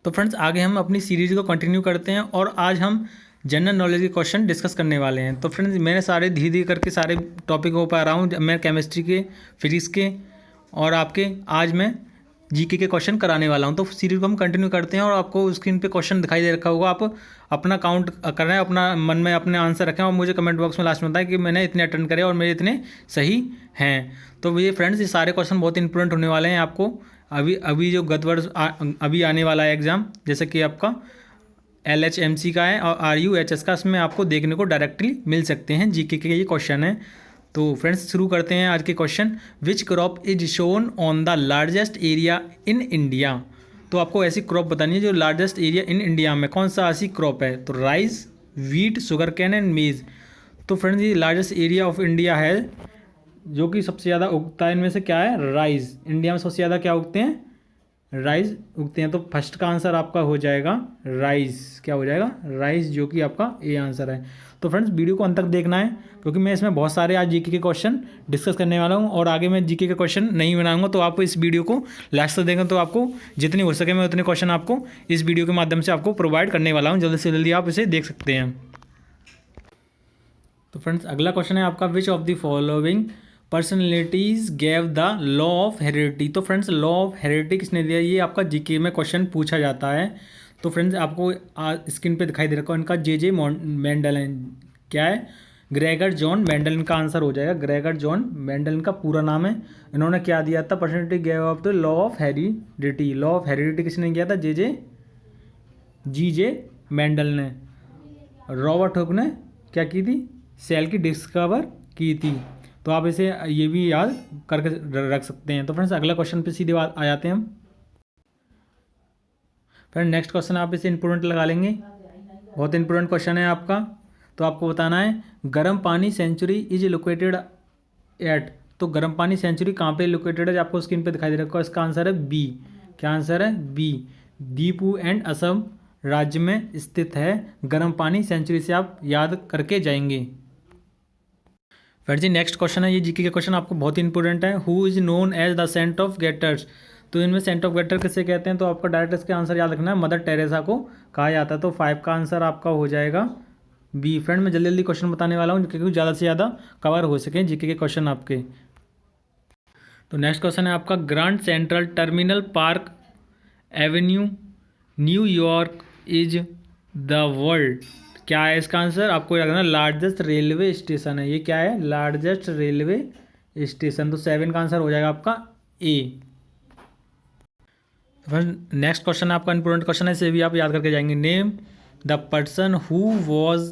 तो फ्रेंड्स आगे हम अपनी सीरीज़ को कंटिन्यू करते हैं और आज हम जनरल नॉलेज के क्वेश्चन डिस्कस करने वाले हैं। तो फ्रेंड्स मैंने सारे धीरे धीरे करके सारे टॉपिक हो पा रहा हूँ, मैं केमिस्ट्री के, फिजिक्स के और आपके आज मैं जीके के क्वेश्चन कराने वाला हूँ। तो सीरीज को हम कंटिन्यू करते हैं और आपको स्क्रीन पे क्वेश्चन दिखाई दे रखा होगा, आप अपना काउंट कर रहे हैं, अपना मन में अपने आंसर रखें और मुझे कमेंट बॉक्स में लास्ट में बताएं कि मैंने इतने अटेंड करे और मेरे इतने सही हैं। तो ये फ्रेंड्स ये सारे क्वेश्चन बहुत इंपॉर्टेंट होने वाले हैं आपको। अभी जो गत वर्ष अभी आने वाला है एग्ज़ाम, जैसे कि आपका LHMC का है और RUHS का, इसमें आपको देखने को डायरेक्टली मिल सकते हैं। जीके के ये क्वेश्चन है। तो फ्रेंड्स शुरू करते हैं आज के question. Which crop is shown on the largest area in India. तो आपको ऐसी क्रॉप बतानी है जो लार्जेस्ट एरिया इन इंडिया में कौन सा ऐसी क्रॉप है। तो rice, wheat, sugar cane and मेज। तो फ्रेंड्स ये लार्जेस्ट एरिया ऑफ इंडिया है, जो कि सबसे ज़्यादा उगता है इनमें से क्या है, राइस। इंडिया में सबसे ज़्यादा क्या उगते हैं, राइस उगते हैं। तो फर्स्ट का आंसर आपका हो जाएगा राइस। क्या हो जाएगा, राइस, जो कि आपका ए आंसर है। तो फ्रेंड्स वीडियो को अंत तक देखना है, क्योंकि मैं इसमें बहुत सारे आज जीके के क्वेश्चन डिस्कस करने वाला हूं और आगे मैं जीके के क्वेश्चन नहीं बनाऊंगा। तो आप इस वीडियो को लास्ट तक देखें, तो आपको जितने हो सके मैं उतने क्वेश्चन आपको इस वीडियो के माध्यम से आपको प्रोवाइड करने वाला हूँ। जल्दी से जल्दी आप इसे देख सकते हैं। तो फ्रेंड्स अगला क्वेश्चन है आपका, which of the following personalities gave the law of heredity. तो फ्रेंड्स लॉ ऑफ हेरिडिटी किसने दिया, ये आपका जीके में क्वेश्चन पूछा जाता है। तो फ्रेंड्स आपको स्क्रीन पे दिखाई दे रखा है, इनका जे मेंडल क्या है, ग्रेगर जॉन मेंडल इनका आंसर हो जाएगा। ग्रेगर जॉन मेंडल इनका पूरा नाम है। इन्होंने क्या दिया था, personality gave of the law of heredity. Law of heredity किसने किया था, जे मेंडल ने। रॉबर्ट हुक ने क्या की थी, सेल की डिस्कवर की थी। तो आप इसे ये भी याद करके रख सकते हैं। तो फ्रेंड्स अगला क्वेश्चन पे सीधे आ जाते हैं हम। फ्रेंड नेक्स्ट क्वेश्चन आप इसे इंपोर्टेंट लगा लेंगे, बहुत इंपोर्टेंट क्वेश्चन है आपका। तो आपको बताना है, गर्म पानी सेंचुरी इज लोकेटेड एट। तो गर्म पानी सेंचुरी कहाँ पे लोकेटेड है, आपको स्क्रीन पे दिखाई दे रखा है। इसका आंसर है बी। क्या आंसर है, बी। दीपू एंड असम राज्य में स्थित है गर्म पानी सेंचुरी, से आप याद करके जाएंगे। फिर जी नेक्स्ट क्वेश्चन है, ये जीके के क्वेश्चन आपको बहुत इंपॉर्टेंट है। Who is known as the saint of gutters. तो इनमें सेंट ऑफ गेटर किसे कहते हैं, तो आपका डायरेक्ट इसके आंसर याद रखना है, मदर टेरेसा को कहा जाता है। तो 5 का आंसर आपका हो जाएगा बी। फ्रेंड मैं जल्दी जल्दी क्वेश्चन बताने वाला हूँ, क्योंकि ज़्यादा से ज़्यादा कवर हो सके जीके के क्वेश्चन आपके। तो नेक्स्ट क्वेश्चन है आपका, grand central terminal park Avenue New York is the world. क्या है इसका आंसर, आपको याद रखना, लार्जेस्ट रेलवे स्टेशन है। ये क्या है, लार्जेस्ट रेलवे स्टेशन। तो 7 का आंसर हो जाएगा आपका ए। नेक्स्ट क्वेश्चन आपका इंपोर्टेंट क्वेश्चन है, इसे भी आप याद करके जाएंगे। Name the person who was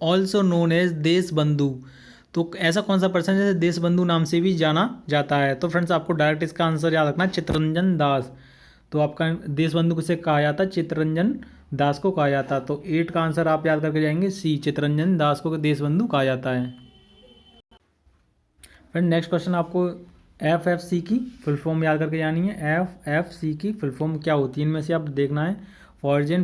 also known as Deshbandhu. तो ऐसा कौन सा पर्सन है देश बंधु नाम से भी जाना जाता है। तो फ्रेंड्स आपको डायरेक्ट इसका आंसर याद रखना है, चित्तरंजन दास। तो आपका देश बंधु किसे कहा जाता है, चित्तरंजन दास को कहा जाता है। तो 8 का आंसर आप याद करके जाएंगे सी, चित्तरंजन दास को देश बंधु कहा जाता है। फ्रेंड नेक्स्ट क्वेश्चन आपको FFC की फुल फॉर्म याद करके जानी है। FFC की फुल फॉर्म क्या होती है, इनमें से आप देखना है। फॉरेन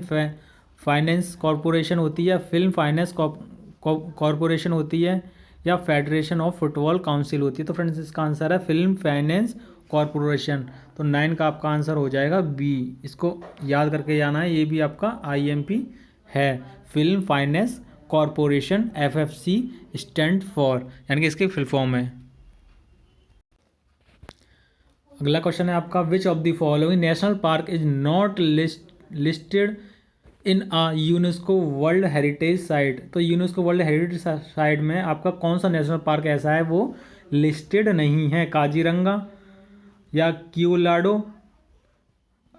फाइनेंस कॉरपोरेशन होती है, फिल्म फाइनेंस कॉरपोरेशन होती है, या फेडरेशन ऑफ फुटबॉल काउंसिल होती है। तो फ्रेंड्स इसका आंसर है फिल्म फाइनेंस कॉरपोरेशन। तो 9 का आपका आंसर हो जाएगा बी। इसको याद करके जाना है, ये भी आपका IMP है। Film finance corporation FFC stand for, यानी कि इसकी फुल फॉर्म है। अगला क्वेश्चन है आपका, which of the following national park is not listed in a UNESCO world heritage site. तो यूनेस्को वर्ल्ड हेरिटेज साइट में आपका कौन सा नेशनल पार्क ऐसा है वो लिस्टेड नहीं है। काजीरंगा, या क्यूलाडो,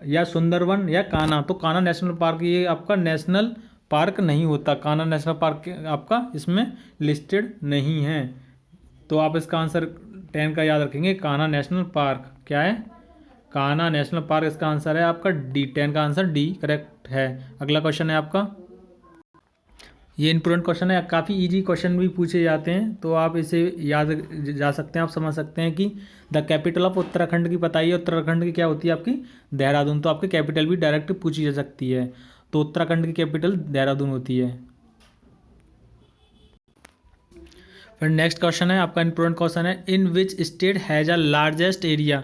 या सुंदरवन, या कान्हा। तो कान्हा नेशनल पार्क ये आपका नेशनल पार्क नहीं होता, कान्हा नेशनल पार्क आपका इसमें लिस्टेड नहीं है। तो आप इसका आंसर 10 का याद रखेंगे, कान्हा नेशनल पार्क। क्या है, कान्हा नेशनल पार्क, इसका आंसर है आपका डी। 10 का आंसर डी करेक्ट है। अगला क्वेश्चन है आपका, ये इंपोर्टेंट क्वेश्चन है, काफ़ी इजी क्वेश्चन भी पूछे जाते हैं, तो आप इसे याद जा सकते हैं। आप समझ सकते हैं कि द कैपिटल ऑफ उत्तराखंड की बताइए। उत्तराखंड की क्या होती है आपकी, देहरादून। तो आपकी कैपिटल भी डायरेक्ट पूछी जा सकती है। तो उत्तराखंड की कैपिटल देहरादून होती है। फिर नेक्स्ट क्वेश्चन है आपका इंपोर्टेंट क्वेश्चन है, in which state has a largest area.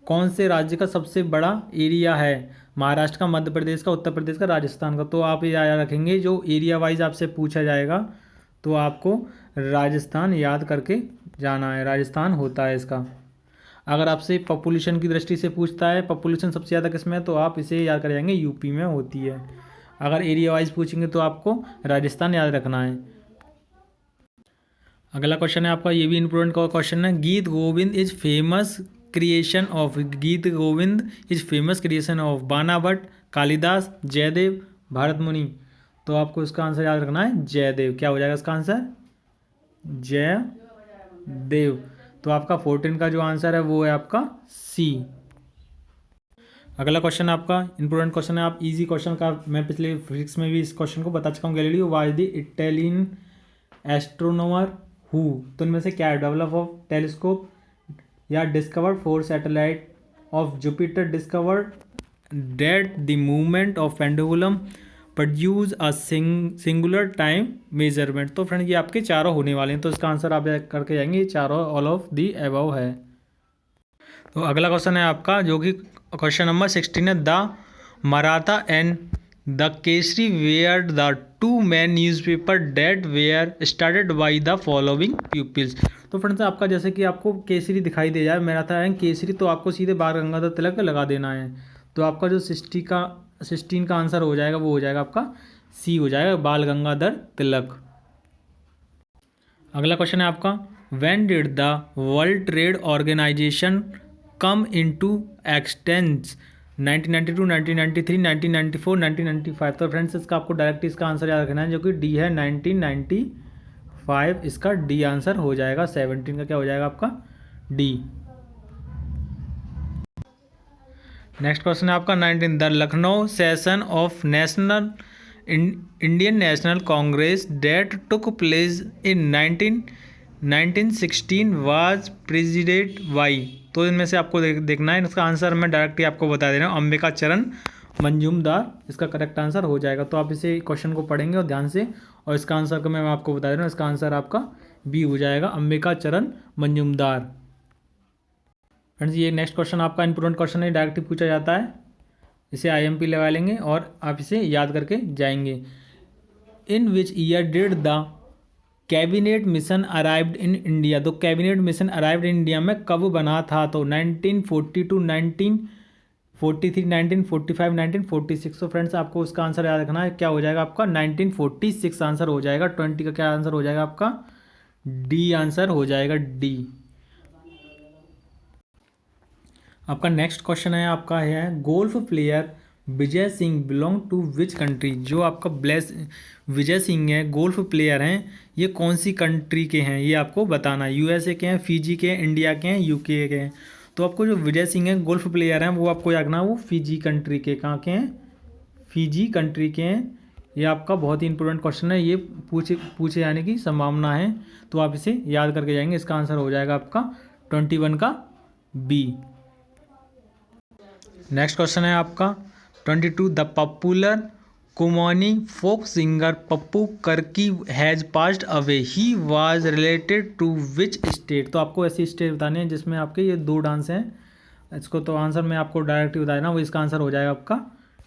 कौन से राज्य का सबसे बड़ा एरिया है, महाराष्ट्र का, मध्य प्रदेश का, उत्तर प्रदेश का, राजस्थान का। तो आप ये याद रखेंगे, जो एरिया वाइज आपसे पूछा जाएगा तो आपको राजस्थान याद करके जाना है, राजस्थान होता है इसका। अगर आपसे पॉपुलेशन की दृष्टि से पूछता है पॉपुलेशन सबसे ज़्यादा किस में है, तो आप इसे याद कर जाएंगे यूपी में होती है। अगर एरिया वाइज पूछेंगे तो आपको राजस्थान याद रखना है। अगला क्वेश्चन है आपका, ये भी इंपॉर्टेंट क्वेश्चन है। Gita Govinda is famous creation of Banabhatta, Kalidasa, Jayadeva, Bharata Muni. तो आपको इसका आंसर याद रखना है जयदेव। क्या हो जाएगा इसका आंसर? जयदेव। तो आपका 14 का जो आंसर है वो है आपका सी। अगला क्वेश्चन आपका इंपॉर्टेंट क्वेश्चन है, आप इजी क्वेश्चन का, मैं पिछले फिजिक्स में भी इस क्वेश्चन को बता चुका हूँ। Galileo was the Italian astronomer who. तो इनमें से क्या है? डेवलप ऑफ टेलीस्कोप, या discovered 4 satellite of Jupiter, discovered that the movement of pendulum, produce a singular time measurement. तो फ्रेंड ये आपके चारों होने वाले हैं, तो इसका आंसर आप करके जाएंगे, ये चारों ऑल ऑफ दी अबव है। तो अगला क्वेश्चन है आपका, जो कि क्वेश्चन नंबर 16 है। The Maratha and the Kesari were the two main newspaper that were started by the following peoples. तो फ्रेंड्स आपका जैसे कि आपको केसरी दिखाई दे जाए, मराठा एंड केसरी, तो आपको सीधे बाल गंगाधर तिलक लगा देना है। तो आपका जो 16 का आंसर हो जाएगा वो हो जाएगा आपका सी हो जाएगा, बाल गंगाधर तिलक। अगला क्वेश्चन है आपका, when did the world trade organisation come into existence? 1992, 1993, 1994, 1995। तो फ्रेंड्स इसका आपको डायरेक्ट इसका आंसर याद रखना है, जो कि डी है 1995। इसका डी आंसर हो जाएगा। 17 का क्या हो जाएगा आपका? डी। नेक्स्ट क्वेश्चन है आपका 19, the Lucknow session of national Indian national Congress that took place in 1916 was president by. तो इनमें से आपको देखना है, इसका आंसर मैं डायरेक्टली आपको बता दे रहा हूँ, अंबिका चरण मंजूमदार इसका करेक्ट आंसर हो जाएगा। तो आप इसे क्वेश्चन को पढ़ेंगे और ध्यान से, और इसका आंसर को मैं आपको बता दे रहा हूँ, इसका आंसर आपका बी हो जाएगा, अंबिका चरण मंजूमदार। फ्रेंड्स ये नेक्स्ट क्वेश्चन आपका इंपॉर्टेंट क्वेश्चन है, डायरेक्टली पूछा जाता है, इसे IMP लगा लेंगे और आप इसे याद करके जाएंगे। In which year did the cabinet mission arrived in India. तो cabinet mission arrived in India में कब बना था? तो 1942, 1943, 1945, 1946। तो फ्रेंड्स आपको उसका आंसर याद रखना है, क्या हो जाएगा आपका? 1946 आंसर हो जाएगा। 20 का क्या आंसर हो जाएगा आपका? डी आंसर हो जाएगा, डी। आपका नेक्स्ट क्वेश्चन है आपका है, golf player Vijay Singh belong to which country. जो आपका विजय सिंह है, गोल्फ प्लेयर हैं, ये कौन सी कंट्री के हैं ये आपको बताना है। USA के हैं, फिजी के हैं, इंडिया के हैं, UK के हैं। तो आपको जो विजय सिंह है गोल्फ प्लेयर हैं, वो आपको याद रखना, वो फिजी कंट्री के, कहाँ के हैं? फिजी कंट्री के हैं। ये आपका बहुत ही इंपॉर्टेंट क्वेश्चन है, ये पूछे जाने की संभावना है, तो आप इसे याद करके जाएंगे। इसका आंसर हो जाएगा आपका 21 का बी। नेक्स्ट क्वेश्चन है आपका 22, the popular Kumaoni folk singer Pappu Karki has passed away, he was related to which state. तो आपको ऐसी स्टेट बताने हैं जिसमें आपके ये 2 डांस हैं। इसको तो आंसर मैं आपको डायरेक्टली बता देना, वो इसका आंसर हो जाएगा आपका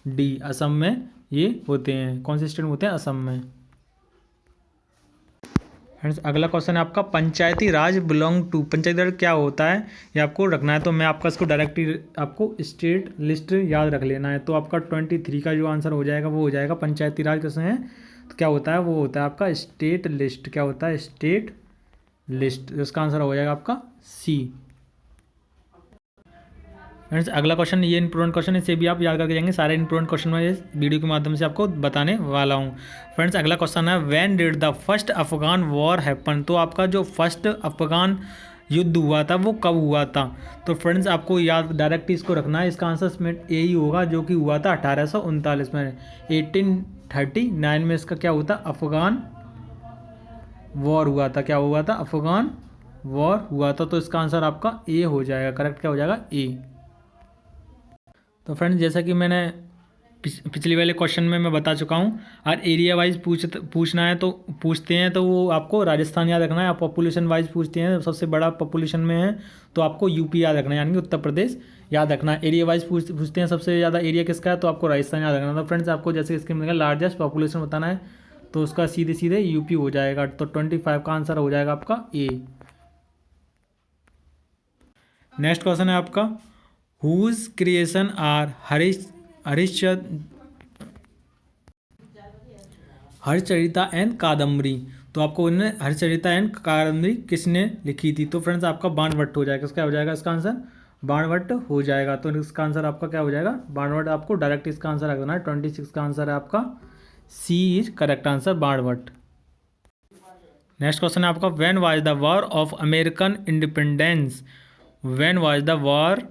डी, असम में ये होते हैं। कौन से स्टेट में होते हैं? असम में। फ्रेंड्स अगला क्वेश्चन है आपका, पंचायती राज बिलोंग टू। पंचायती राज क्या होता है ये आपको रखना है, तो मैं आपका इसको डायरेक्टली आपको स्टेट लिस्ट याद रख लेना है। तो आपका 23 का जो आंसर हो जाएगा वो हो जाएगा, पंचायती राज किसमें है तो क्या होता है? वो होता है आपका स्टेट लिस्ट। क्या होता है? State list. इसका आंसर हो जाएगा आपका सी। फ्रेंड्स अगला क्वेश्चन, ये इंपॉर्टेंट क्वेश्चन है, इसे भी आप याद करके जाएंगे। सारे इंपॉर्टेंट क्वेश्चन मैं इस वीडियो के माध्यम से आपको बताने वाला हूँ। फ्रेंड्स अगला क्वेश्चन है, when did the first Afghan war happen. तो आपका जो फर्स्ट अफगान युद्ध हुआ था वो कब हुआ था? तो फ्रेंड्स आपको याद डायरेक्टली इसको रखना है, इसका आंसर इसमें ए ही होगा, जो कि हुआ था 1839 में। 1839 में इसका क्या हुआ था? अफगान वॉर हुआ था। क्या हुआ था? अफगान वॉर हुआ था। तो इसका आंसर आपका ए हो जाएगा, करेक्ट क्या हो जाएगा? ए। तो फ्रेंड्स जैसा कि मैंने पिछले वाले क्वेश्चन में मैं बता चुका हूँ, और एरिया वाइज पूछना है तो पूछते हैं तो वो आपको राजस्थान याद रखना है। आप पॉपुलेशन वाइज पूछते हैं, सबसे बड़ा पॉपुलेशन में है तो आपको यूपी याद रखना है, यानी कि उत्तर प्रदेश याद रखना। एरिया वाइज पूछते हैं सबसे ज़्यादा एरिया किसका है, तो आपको राजस्थान याद रखना। तो फ्रेंड्स आपको जैसे इसके मिलेगा लार्जेस्ट पॉपुलेशन बताना है, तो उसका सीधे सीधे यूपी हो जाएगा। तो 25 का आंसर हो जाएगा आपका ए। नेक्स्ट क्वेश्चन है आपका, whose creation are Harshacharita and Kadambari. तो आपको उन्होंने हरिश्चरिता एंड कादम्बरी किसने लिखी थी, तो फ्रेंड्स आपका बाणभट्ट हो जाएगा। क्या हो जाएगा इसका आंसर, बाणभट्ट हो जाएगा। तो इसका आंसर आपका क्या हो जाएगा, बाणभट्ट। आपको डायरेक्ट इसका आंसर रख देना है। 26 का आंसर है आपका C is correct answer, Banabhatta. Next question है आपका, when was the war of American independence. When was the war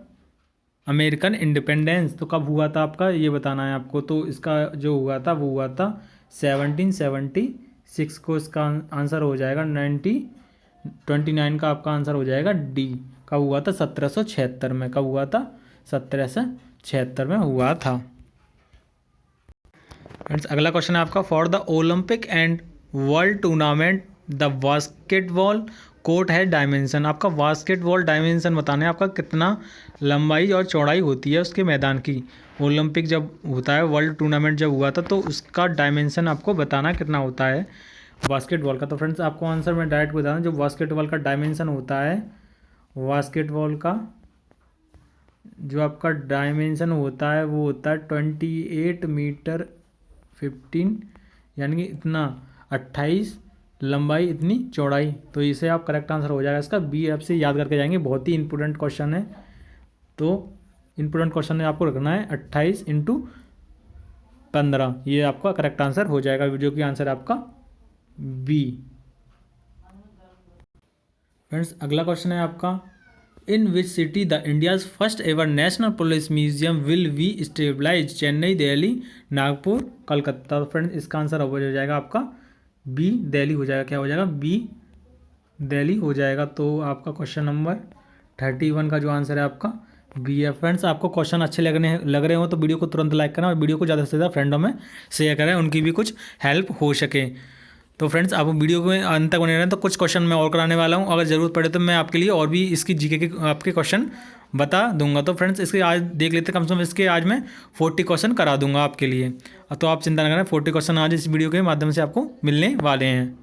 American independence, तो कब हुआ था आपका, ये बताना है आपको। तो इसका जो हुआ था वो हुआ था 1776 को। इसका आंसर हो जाएगा 29 का आपका आंसर हो जाएगा डी। कब हुआ था, 1776 में। कब हुआ था, 1776 में हुआ था। फ्रेंड्स अगला क्वेश्चन है आपका, for the Olympic and world tournament the basketball court है डायमेंशन। आपका बास्केटबॉल डायमेंशन बताना है आपका, कितना लंबाई और चौड़ाई होती है उसके मैदान की। ओलंपिक जब होता है, वर्ल्ड टूर्नामेंट जब हुआ था, तो उसका डायमेंशन आपको बताना कितना होता है बास्केटबॉल का। तो फ्रेंड्स आपको आंसर मैं डायरेक्ट बता दूं, जो बास्केटबॉल का डायमेंशन होता है, बास्केटबॉल का जो आपका डायमेंशन होता है वो होता है 28 मीटर 15, यानी कि इतना 28 लंबाई इतनी चौड़ाई। तो इसे आप करेक्ट आंसर हो जाएगा इसका बी। आपसे याद करके जाएंगे, बहुत ही इंपॉर्टेंट क्वेश्चन है। तो इंपॉर्टेंट क्वेश्चन है, आपको रखना है 28 × 15, ये आपका करेक्ट आंसर हो जाएगा। वीडियो की आंसर आपका बी। फ्रेंड्स अगला क्वेश्चन है आपका, in which city the India's first ever national police museum will be stabilize. Chennai, Delhi, Nagpur, Calcutta. Friends इसका आंसर हो जाएगा आपका बी, दिल्ली हो जाएगा। क्या हो जाएगा, बी, दिल्ली हो जाएगा। तो आपका क्वेश्चन नंबर 31 का जो आंसर है आपका बी है। फ्रेंड्स आपको क्वेश्चन अच्छे लग रहे हो तो वीडियो को तुरंत लाइक करना और वीडियो को ज़्यादा से ज़्यादा फ्रेंडों में शेयर करें, उनकी भी कुछ हेल्प हो सके। तो फ्रेंड्स आप वीडियो में अंत तक बने रहें, तो कुछ क्वेश्चन मैं और कराने वाला हूँ। अगर ज़रूरत पड़े तो मैं आपके लिए और भी इसकी जीके के आपके क्वेश्चन बता दूंगा। तो फ्रेंड्स इसके आज देख लेते हैं, कम से कम इसके आज मैं 40 क्वेश्चन करा दूंगा आपके लिए। तो आप चिंता न करें, 40 क्वेश्चन आज इस वीडियो के माध्यम से आपको मिलने वाले हैं।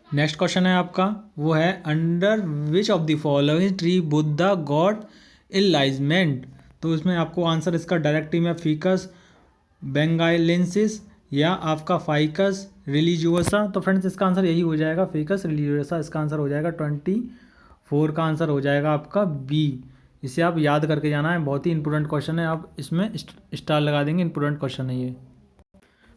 नेक्स्ट क्वेश्चन है आपका, वो है under which of the following tree Buddha God enlightenment. तो इसमें आपको आंसर इसका डायरेक्टली में फिकस बेंगालेंसिस या आपका फाइकस रिलीजियोसा। तो फ्रेंड्स इसका आंसर यही हो जाएगा, फिकस रिलीजियोसा। इसका आंसर हो जाएगा 24 का आंसर हो जाएगा आपका बी। इसे आप याद करके जाना है, बहुत ही इंपॉर्टेंट क्वेश्चन है। आप इसमें स्टार लगा देंगे, इंपॉर्टेंट क्वेश्चन है ये।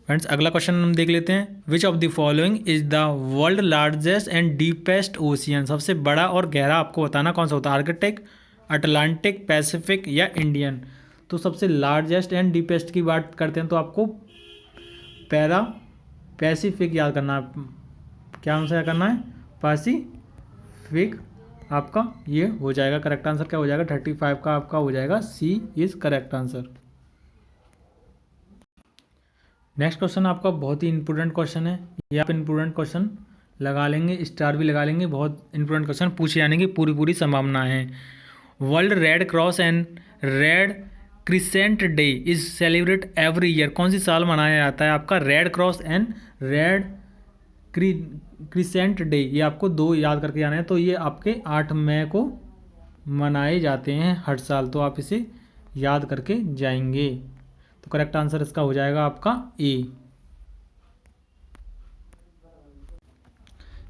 फ्रेंड्स अगला क्वेश्चन हम देख लेते हैं, which of the following is the world largest and deepest ocean. सबसे बड़ा और गहरा आपको बताना कौन सा होता है, आर्कटिक, अटलांटिक, पैसिफिक या इंडियन। तो सबसे लार्जेस्ट एंड डीपेस्ट की बात करते हैं तो आपको पैसिफिक याद करना है। क्या आंसर करना है, पैसिफिक आपका ये हो जाएगा। करेक्ट आंसर क्या हो जाएगा, 35 का आपका हो जाएगा C is correct answer. Next question आपका बहुत ही इंपॉर्टेंट क्वेश्चन है, ये आप इंपॉर्टेंट क्वेश्चन लगा लेंगे, स्टार भी लगा लेंगे। बहुत इंपॉर्टेंट क्वेश्चन पूछे जाने की पूरी संभावना है। World red cross and red crescent day is celebrate every year. कौन सी साल मनाया जाता है आपका red cross and red crescent day. ये आपको दो याद करके जाना है। तो ये आपके 8 मई को मनाए जाते हैं हर साल। तो आप इसे याद करके जाएंगे। तो करेक्ट आंसर इसका हो जाएगा आपका ए।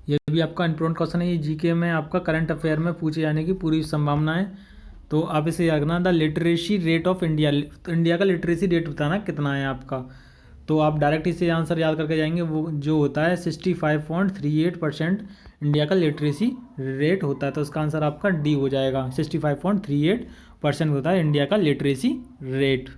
ये भी आपका इंपॉर्टेंट क्वेश्चन है, ये जीके में आपका करंट अफेयर में पूछे जाने की पूरी संभावना है। तो आप इसे याद रखना, the literacy rate of India. तो इंडिया का लिटरेसी रेट बताना कितना है आपका। तो आप डायरेक्ट इसे आंसर याद करके जाएंगे, वो जो होता है 65.38% इंडिया का लिटरेसी रेट होता है। तो इसका आंसर आपका डी हो जाएगा, 65.38% होता है इंडिया का लिटरेसी रेट।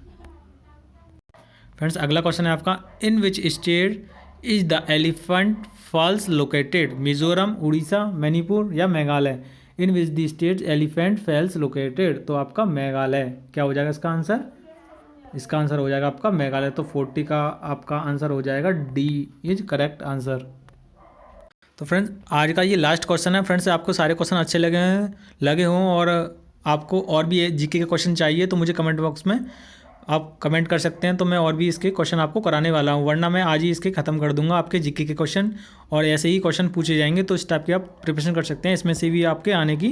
फ्रेंड्स अगला क्वेश्चन है आपका, in which state is the elephant falls located? Mizoram, Orissa, Manipur या Meghalaya? In which the state elephant falls located? तो आपका मेघालय। क्या हो जाएगा इसका आंसर? इसका आंसर हो जाएगा आपका मेघालय। तो 40 का आपका आंसर हो जाएगा डी इज करेक्ट आंसर। तो फ्रेंड्स आज का ये लास्ट क्वेश्चन है। फ्रेंड्स आपको सारे क्वेश्चन अच्छे लगे हों और आपको और भी जीके के क्वेश्चन चाहिए तो मुझे कमेंट बॉक्स में आप कमेंट कर सकते हैं, तो मैं और भी इसके क्वेश्चन आपको कराने वाला हूँ, वरना मैं आज ही इसके ख़त्म कर दूंगा आपके जीके के क्वेश्चन। और ऐसे ही क्वेश्चन पूछे जाएंगे तो इस टाइप की आप प्रिपरेशन कर सकते हैं, इसमें से भी आपके आने की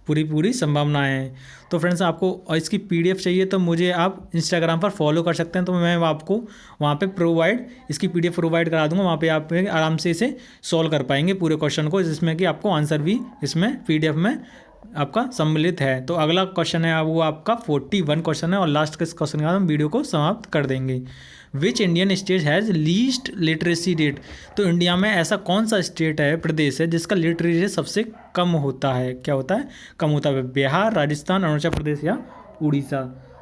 पूरी संभावनाएं हैं। तो फ्रेंड्स आपको और इसकी PDF चाहिए तो मुझे आप इंस्टाग्राम पर फॉलो कर सकते हैं, तो मैं आपको वहाँ पे इसकी PDF प्रोवाइड करा दूंगा। वहाँ पे आप आराम से इसे सॉल्व कर पाएंगे पूरे क्वेश्चन को, जिसमें कि आपको आंसर भी इसमें PDF में आपका सम्मिलित है। तो अगला क्वेश्चन है वो आपका 41 क्वेश्चन है और लास्ट के क्वेश्चन के बाद हम वीडियो को समाप्त कर देंगे। Which Indian state has least literacy rate? तो इंडिया में ऐसा कौन सा स्टेट है, प्रदेश है, जिसका लिटरेसी रेट सबसे कम होता है? क्या होता है? कम होता है। बिहार, राजस्थान, अरुणाचल प्रदेश या उड़ीसा?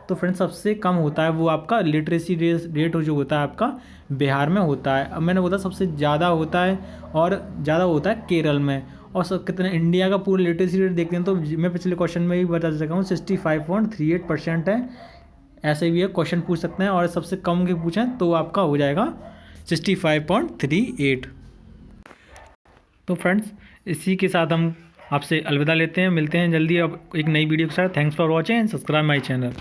तो फ्रेंड्स सबसे कम होता है वो आपका लिटरेसी रेट जो होता है आपका बिहार में होता है। अब मैंने बोला सबसे ज़्यादा होता है और ज़्यादा होता है केरल में। और सब कितने इंडिया का पूरा लिटरेसी रेट देखते हैं तो मैं पिछले क्वेश्चन में ही बता सका हूँ 65.38% है। ऐसे भी है, क्वेश्चन पूछ सकते हैं और सबसे कम के पूछें तो आपका हो जाएगा 65.38। तो फ्रेंड्स इसी के साथ हम आपसे अलविदा लेते हैं, मिलते हैं जल्दी अब एक नई वीडियो के साथ। Thanks for watching and subscribe my channel.